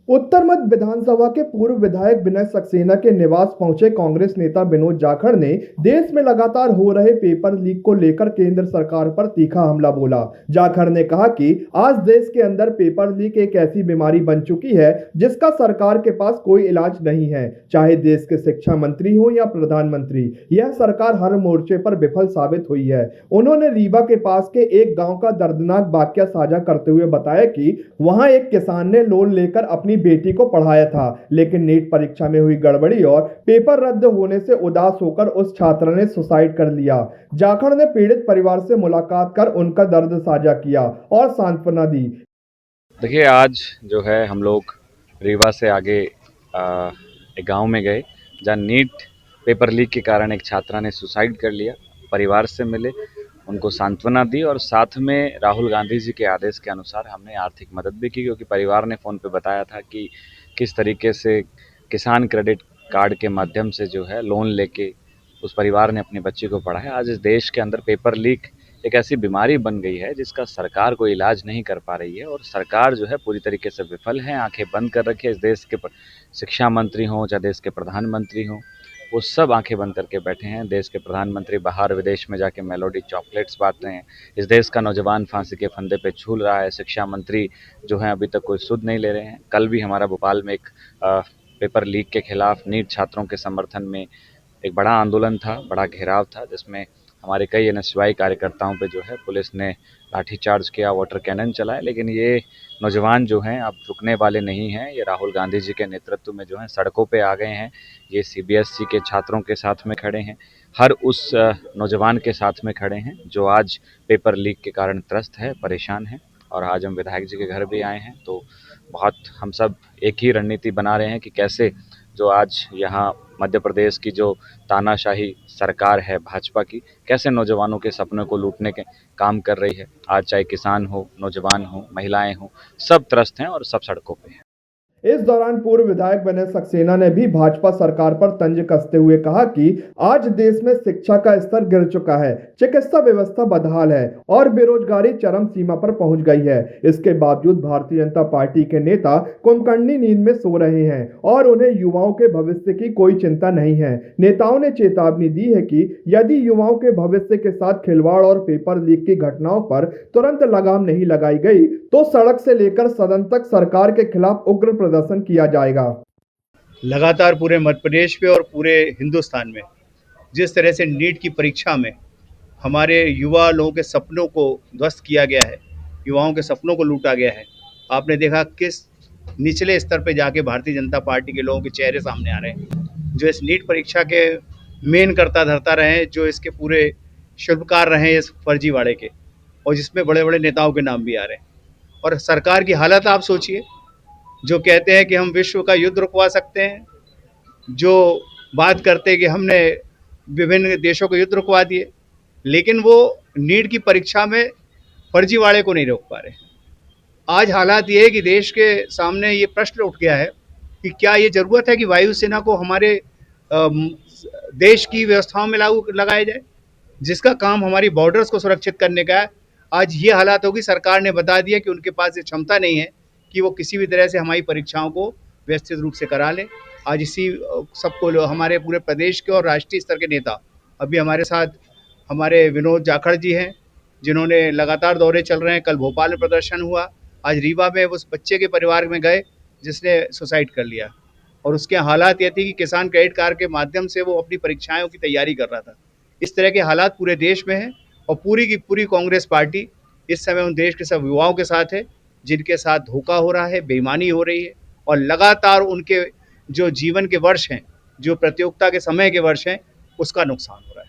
उत्तर मध्य विधानसभा के पूर्व विधायक विनय सक्सेना के निवास पहुंचे कांग्रेस नेता विनोद जाखड़ ने देश में लगातार हो रहे पेपर लीक को लेकर केंद्र सरकार पर तीखा हमला बोला। जाखड़ ने कहा कि आज देश के अंदर पेपर लीक एक ऐसी बीमारी बन चुकी है जिसका सरकार के पास कोई इलाज नहीं है। चाहे देश के शिक्षा मंत्री हो या प्रधानमंत्री, यह सरकार हर मोर्चे पर विफल साबित हुई है। उन्होंने रीवा के पास के एक गाँव का दर्दनाक वाकया साझा करते हुए बताया कि वहां एक किसान ने लोन लेकर अपनी बेटी को पढ़ाया था, लेकिन नीट परीक्षा में हुई गड़बड़ी और पेपर रद्द होने से उदास होकर उस छात्र ने सुसाइड कर लिया। जाखड़ ने पीड़ित परिवार से मुलाकात कर उनका दर्द साझा किया और सांत्वना दी। देखिए, आज जो है हम लोग रीवा से आगे एक गांव में गए जहां नीट पेपर लीक के कारण एक छात्रा ने सुसाइड कर लिया। परिवार से मिले, उनको सांत्वना दी और साथ में राहुल गांधी जी के आदेश के अनुसार हमने आर्थिक मदद भी की, क्योंकि परिवार ने फ़ोन पे बताया था कि किस तरीके से किसान क्रेडिट कार्ड के माध्यम से जो है लोन लेके उस परिवार ने अपनी बच्ची को पढ़ाया। आज इस देश के अंदर पेपर लीक एक ऐसी बीमारी बन गई है जिसका सरकार कोई इलाज नहीं कर पा रही है और सरकार जो है पूरी तरीके से विफल है, आंखें बंद कर रखी है। इस देश के शिक्षा मंत्री हों चाहे देश के प्रधानमंत्री हों, वो सब आंखें बंद करके बैठे हैं। देश के प्रधानमंत्री बाहर विदेश में जाके मेलोडी चॉकलेट्स बांट रहे हैं। इस देश का नौजवान फांसी के फंदे पे झूल रहा है। शिक्षा मंत्री जो हैं अभी तक कोई सुध नहीं ले रहे हैं। कल भी हमारा भोपाल में एक पेपर लीक के खिलाफ नीट छात्रों के समर्थन में एक बड़ा आंदोलन था, बड़ा घेराव था, जिसमें हमारे कई एनएसयूआई कार्यकर्ताओं पे जो है पुलिस ने लाठीचार्ज किया, वाटर कैनन चलाए। लेकिन ये नौजवान जो हैं अब रुकने वाले नहीं हैं। ये राहुल गांधी जी के नेतृत्व में जो है सड़कों पे आ गए हैं। ये सीबीएसई के छात्रों के साथ में खड़े हैं, हर उस नौजवान के साथ में खड़े हैं जो आज पेपर लीक के कारण त्रस्त है, परेशान है। और आज हम विधायक जी के घर भी आए हैं, तो बहुत हम सब एक ही रणनीति बना रहे हैं कि कैसे जो आज यहाँ मध्य प्रदेश की जो तानाशाही सरकार है भाजपा की, कैसे नौजवानों के सपनों को लूटने के काम कर रही है। आज चाहे किसान हो, नौजवान हो, महिलाएं हो, सब त्रस्त हैं और सब सड़कों पे हैं। इस दौरान पूर्व विधायक विनय सक्सेना ने भी भाजपा सरकार पर तंज कसते हुए कहा कि आज देश में शिक्षा का स्तर गिर चुका है, चिकित्सा व्यवस्था बदहाल है और बेरोजगारी चरम सीमा पर पहुंच गई है। इसके बावजूद भारतीय जनता पार्टी के नेता कुंभकर्णी नींद में सो रहे हैं और उन्हें युवाओं के भविष्य की कोई चिंता नहीं है। नेताओं ने चेतावनी दी है कि यदि युवाओं के भविष्य के साथ खिलवाड़ और पेपर लीक की घटनाओं पर तुरंत लगाम नहीं लगाई गई तो सड़क से लेकर सदन तक सरकार के खिलाफ उग्र प्रदर्शन किया जाएगा। लगातार पूरे मध्य प्रदेश पे और पूरे हिंदुस्तान में जिस तरह से नीट की परीक्षा में हमारे युवा लोगों के सपनों को ध्वस्त किया गया है, युवाओं के सपनों को लूटा गया है। आपने देखा किस निचले स्तर पे जाके भारतीय जनता पार्टी के लोगों के चेहरे सामने आ रहे हैं, जो इस नीट परीक्षा के मेन करता धरता रहे, जो इसके पूरे शिल्पकार रहे इस फर्जीवाड़े के, और जिसमें बड़े बड़े नेताओं के नाम भी आ रहे हैं। और सरकार की हालत आप सोचिए, जो कहते हैं कि हम विश्व का युद्ध रुकवा सकते हैं, जो बात करते हैं कि हमने विभिन्न देशों को युद्ध रुकवा दिए, लेकिन वो नीट की परीक्षा में फर्जीवाड़े को नहीं रोक पा रहे। आज हालात ये है कि देश के सामने ये प्रश्न उठ गया है कि क्या ये ज़रूरत है कि वायुसेना को हमारे देश की व्यवस्थाओं में लगाया जाए, जिसका काम हमारी बॉर्डर्स को सुरक्षित करने का है। आज ये हालात होगी, सरकार ने बता दिया कि उनके पास ये क्षमता नहीं है कि वो किसी भी तरह से हमारी परीक्षाओं को व्यवस्थित रूप से करा लें। आज इसी सबको हमारे पूरे प्रदेश के और राष्ट्रीय स्तर के नेता, अभी हमारे साथ हमारे विनोद जाखड़ जी हैं, जिन्होंने लगातार दौरे चल रहे हैं। कल भोपाल में प्रदर्शन हुआ, आज रीवा में उस बच्चे के परिवार में गए जिसने सुसाइड कर लिया, और उसके हालात ये थी कि किसान क्रेडिट कार्ड के माध्यम से वो अपनी परीक्षाओं की तैयारी कर रहा था। इस तरह के हालात पूरे देश में हैं, और पूरी की पूरी कांग्रेस पार्टी इस समय उन देश के सब युवाओं के साथ है जिनके साथ धोखा हो रहा है, बेईमानी हो रही है, और लगातार उनके जो जीवन के वर्ष हैं, जो प्रतियोगिता के समय के वर्ष हैं, उसका नुकसान हो रहा है।